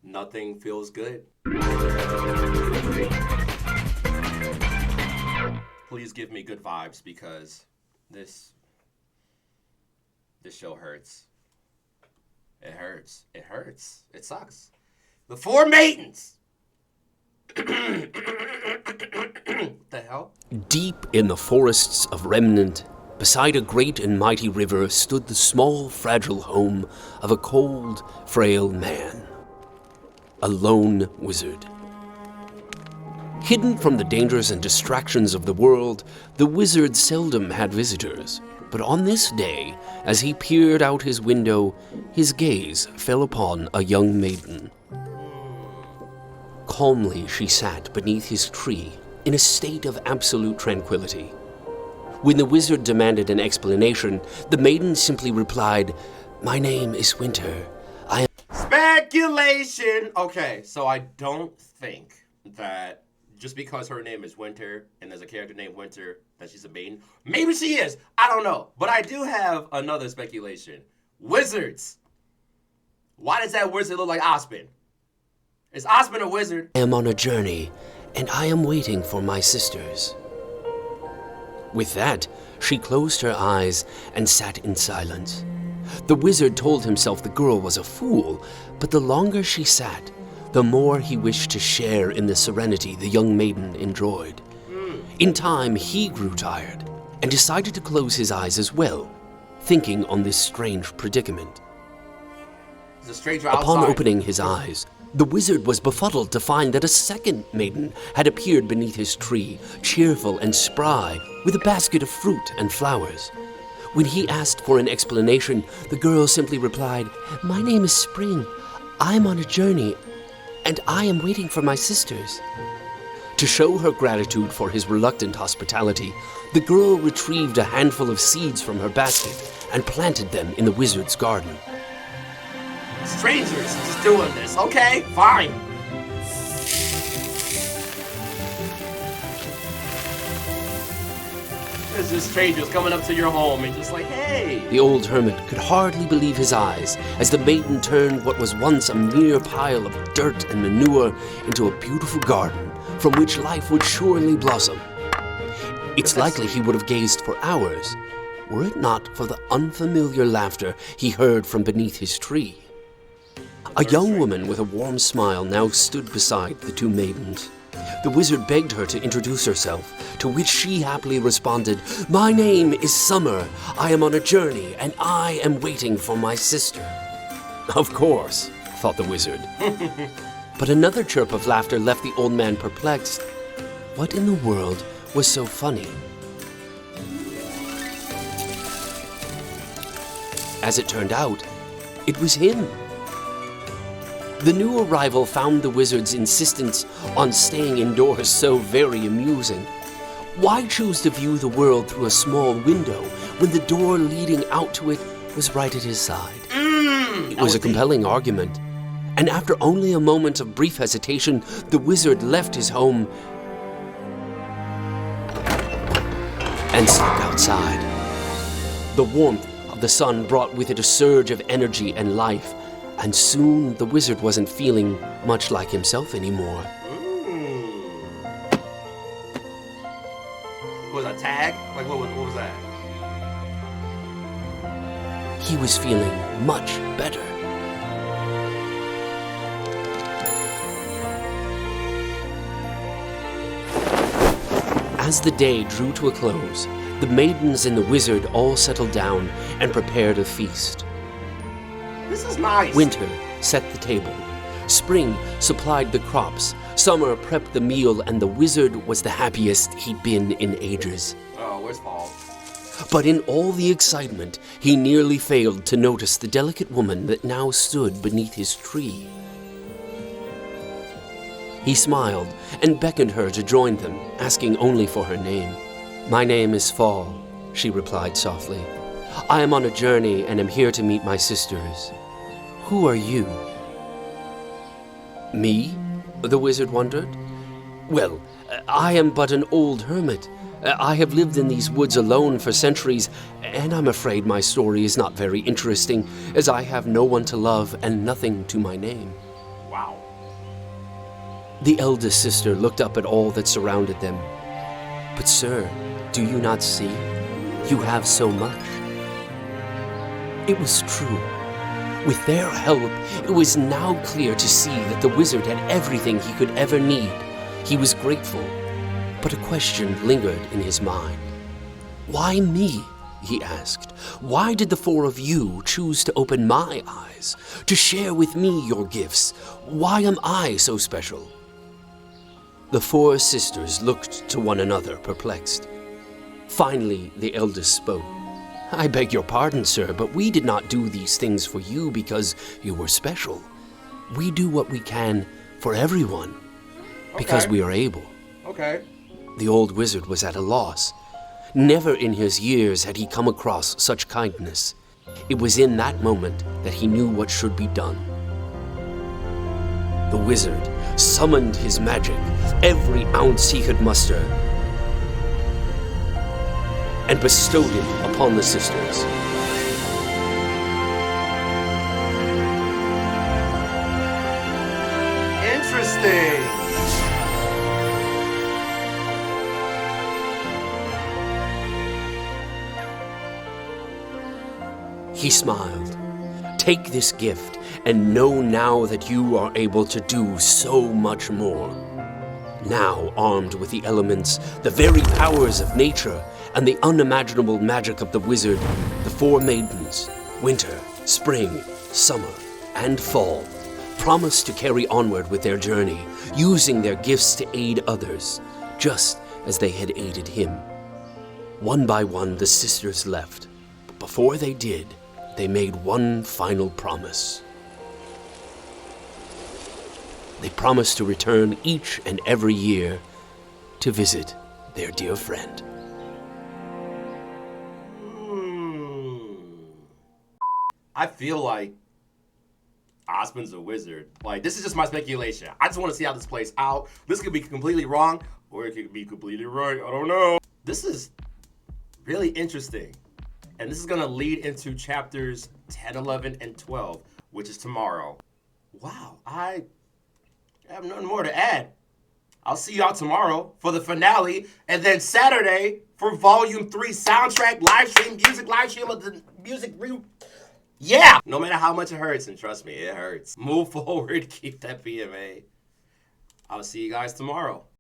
nothing feels good. Please give me good vibes because this show hurts. It hurts. It hurts. It sucks. The Four Maidens. What the hell? Deep in the forests of Remnant, beside a great and mighty river, stood the small, fragile home of a cold, frail man. A lone wizard. Hidden from the dangers and distractions of the world, the wizard seldom had visitors. But on this day, as he peered out his window, his gaze fell upon a young maiden. Calmly she sat beneath his tree, in a state of absolute tranquility. When the wizard demanded an explanation, the maiden simply replied, "My name is Winter. I am..." Speculation! Okay, so I don't think that just because her name is Winter and there's a character named Winter, that she's a maiden. Maybe she is. I don't know. But I do have another speculation. Wizards. Why does that wizard look like Ozpin? Is Ozpin a wizard? I am on a journey, and I am waiting for my sisters. With that, she closed her eyes and sat in silence. The wizard told himself the girl was a fool, but the longer she sat, the more he wished to share in the serenity the young maiden enjoyed. In time, he grew tired and decided to close his eyes as well, thinking on this strange predicament. There's a stranger outside. Upon opening his eyes, the wizard was befuddled to find that a second maiden had appeared beneath his tree, cheerful and spry, with a basket of fruit and flowers. When he asked for an explanation, the girl simply replied, "My name is Spring. I am on a journey, and I am waiting for my sisters." To show her gratitude for his reluctant hospitality, the girl retrieved a handful of seeds from her basket and planted them in the wizard's garden. Strangers just doing this. Okay, fine. There's just strangers coming up to your home and just like, hey. The old hermit could hardly believe his eyes as the maiden turned what was once a mere pile of dirt and manure into a beautiful garden from which life would surely blossom. It's likely he would have gazed for hours, were it not for the unfamiliar laughter he heard from beneath his tree. A young woman with a warm smile now stood beside the two maidens. The wizard begged her to introduce herself, to which she happily responded, "My name is Summer. I am on a journey, and I am waiting for my sister." Of course, thought the wizard. But another chirp of laughter left the old man perplexed. What in the world was so funny? As it turned out, it was him. The new arrival found the wizard's insistence on staying indoors so very amusing. Why choose to view the world through a small window when the door leading out to it was right at his side? It was a compelling argument, and after only a moment of brief hesitation, the wizard left his home and stepped outside. The warmth of the sun brought with it a surge of energy and life, and soon the wizard wasn't feeling much like himself anymore. Was that a tag? Like, what was that? He was feeling much better. As the day drew to a close, the maidens and the wizard all settled down and prepared a feast. This is nice. Winter set the table. Spring supplied the crops. Summer prepped the meal, and the wizard was the happiest he'd been in ages. Oh, where's Paul? But in all the excitement, he nearly failed to notice the delicate woman that now stood beneath his tree. He smiled and beckoned her to join them, asking only for her name. "My name is Fall," she replied softly. "I am on a journey and am here to meet my sisters. Who are you?" "Me?" the wizard wondered. "Well, I am but an old hermit. I have lived in these woods alone for centuries, and I'm afraid my story is not very interesting, as I have no one to love and nothing to my name." Wow. The eldest sister looked up at all that surrounded them. "But sir, do you not see? You have so much." It was true. With their help, it was now clear to see that the wizard had everything he could ever need. He was grateful, but a question lingered in his mind. "Why me?" he asked. "Why did the four of you choose to open my eyes, to share with me your gifts? Why am I so special?" The four sisters looked to one another, perplexed. Finally, the eldest spoke. "I beg your pardon, sir, but we did not do these things for you because you were special. We do what we can for everyone, because we are able." Okay. The old wizard was at a loss. Never in his years had he come across such kindness. It was in that moment that he knew what should be done. The wizard summoned his magic, every ounce he could muster, and bestowed it upon the sisters. Interesting. He smiled. "Take this gift and know now that you are able to do so much more." Now, armed with the elements, the very powers of nature, and the unimaginable magic of the wizard, the four maidens, winter, spring, summer, and fall, promised to carry onward with their journey, using their gifts to aid others, just as they had aided him. One by one, the sisters left, but before they did, they made one final promise. They promised to return each and every year to visit their dear friend. I feel like Osmond's a wizard. Like, this is just my speculation. I just want to see how this plays out. This could be completely wrong, or it could be completely right. I don't know. This is really interesting. And this is going to lead into chapters 10, 11, and 12, which is tomorrow. Wow, I have nothing more to add. I'll see y'all tomorrow for the finale, and then Saturday for Volume 3 soundtrack, live stream of the music. Yeah! No matter how much it hurts, and trust me, it hurts. Move forward, keep that PMA. I'll see you guys tomorrow.